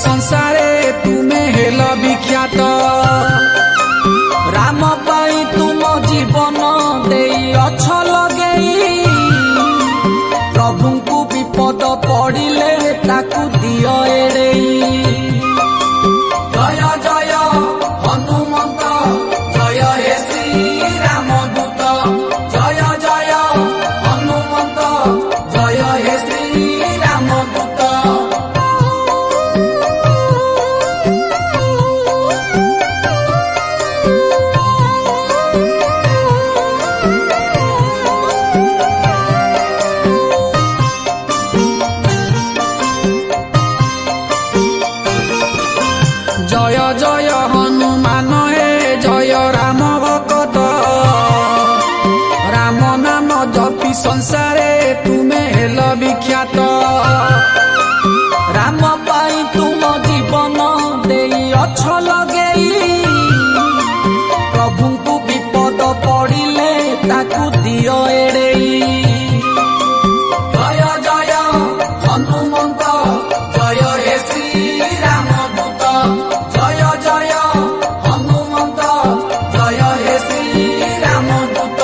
संसारे तुमे हेल विख्यात राम पाई तुम जीवन देई अछ लगेई प्रभु को विपद पड़िले ताकू दियो एड़ेई जय जय हनुमंत जय हे श्री रामदूत जय जय हनुमंत जय हे श्री रामदूत जय जय हनुमान हे जय राम भक्त राम नाम जपी संसारे तुमे हेल विख्यात राम पाई तुम जीवन देई अछ लगेई प्रभु को विपद पड़िले ताकू दियो एड़ेई जय जय हनुमंत जय हे श्री रामदूत जय जय हनुमंत जय हे श्री रामदूत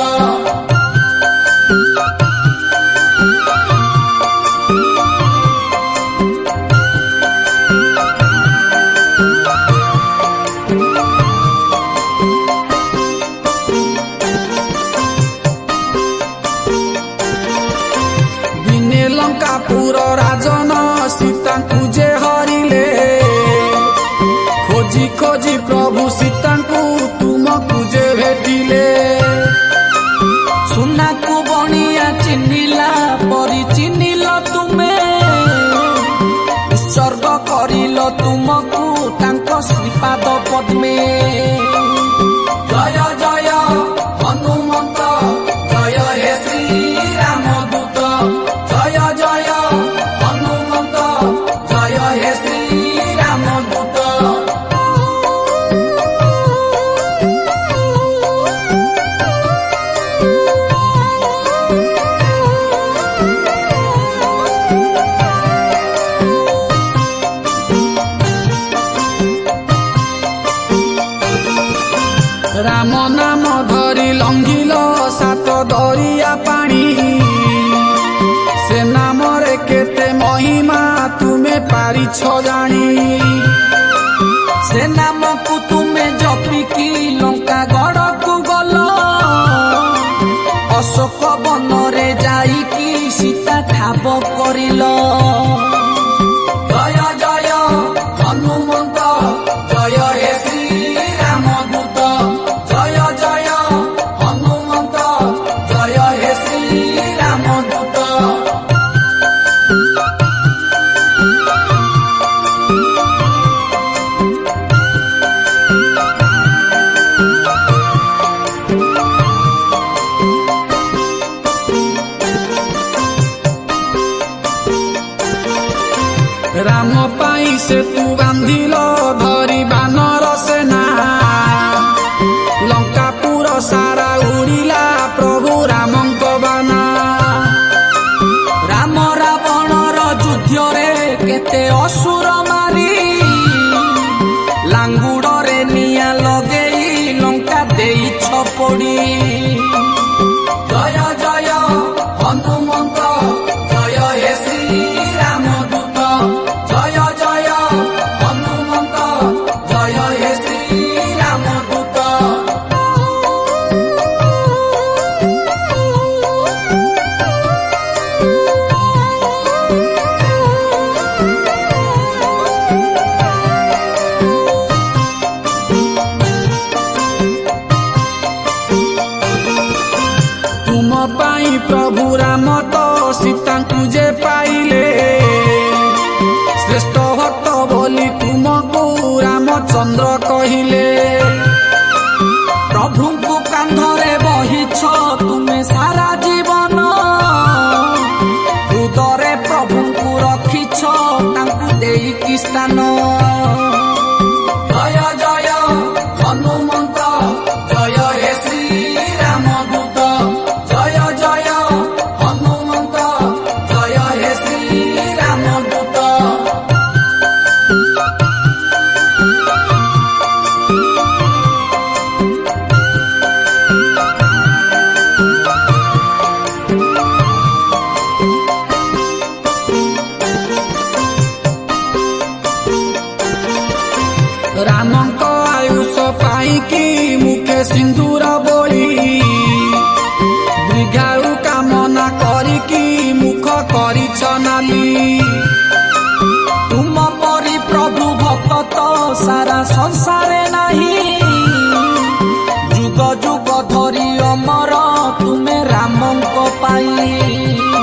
दिने लंकापुर राजन सीता जे हरिले खोजी खोजी प्रभु सीता को तुमको जे भेटिले सुना को बनिया चिन्हिला परी चिन्हिल तुमे उत्सर्ग करिल तुमको तांको श्रीपाद पद्मे जय जय हनुमंत जय हे श्री रामदूत जय जय हनुमंत जय हे श्री रामदूत राम नाम धरी लंघिल सात दरिया पानी से नाम रे केते महिमा तुमे पारिछ जानी से नाम को तुमे जपिकी लंका गढ़ को गल अशोक वन रे जाइकी सीता ठाब करिल जय जय हनुमंत जय हे श्री रामदूत जय जय हनुमंत जय हे श्री रामदूत राम पाई से तू बांधिल धरी बानर सेना लंकापुर सारा उड़िला प्रभु रामଙ୍କ बाना राम रावणर युद्धरे केते असुर मारी लांगुड़रे निया लगेई लंका देई छपड़ी जय जय हनुमंत जय हे श्री रामदूत जय जय हनुमंत जय हे श्री रामदूत तुम पाई प्रभु राम तो सीता जे पाइले श्रेष्ठ भक्त बोली तुमको रामचंद्र कहिले प्रभु को कांधरे बहिछ तुमे सारा जीवन हृदय प्रभु को रखिछ तांकु देई स्थान जय जय हनुमंत जय हे श्री रामदूत जय जय हनुमंत जय हे श्री रामदूत दीर्घायु कामना करिकी मुख करिछ नाली तुम परी प्रभु भक्त सारा संसारे नहीं जुग जुग धरी अमर तुमे रामंक पाई।